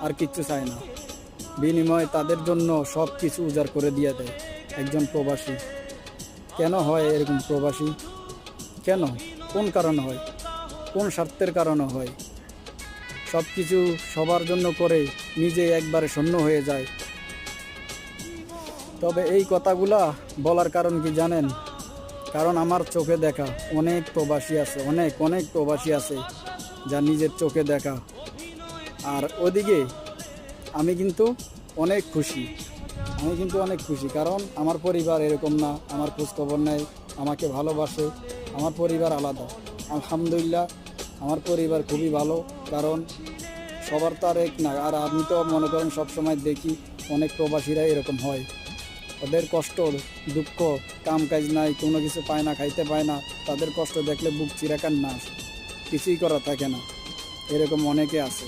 আর কিচ্ছু চায় না, বিনিময়ে তাদের জন্য সব কিছু উজাড় করে দিয়ে দেয় একজন প্রবাসী। কেন হয় এরকম প্রবাসী? কেন? কোন কারণে হয়? কোন স্বার্থের কারণে হয়? সব কিছু সবার জন্য করে নিজে একবারে শূন্য হয়ে যায়। তবে এই কথাগুলা বলার কারণ কি জানেন? কারণ আমার চোখে দেখা অনেক প্রবাসী আছে, অনেক অনেক প্রবাসী আছে যা নিজের চোখে দেখা। আর ওদিকে আমি কিন্তু অনেক খুশি, কারণ আমার পরিবার এরকম না, আমার খোঁজখবর নেয়, আমাকে ভালোবাসে। আমার পরিবার আলাদা, আলহামদুলিল্লাহ আমার পরিবার খুবই ভালো। কারণ সবার তো আর এক না। আর আমি তো মনে করেন সবসময় দেখি অনেক প্রবাসীরা এরকম হয়, ওদের কষ্ট দুঃখ, কাম কাজ নাই, কোনো কিছু পায় না, খাইতে পায় না, তাদের কষ্ট দেখলে বুক চিরাকান না, কিছুই করা থাকে না, এরকম অনেকে আছে।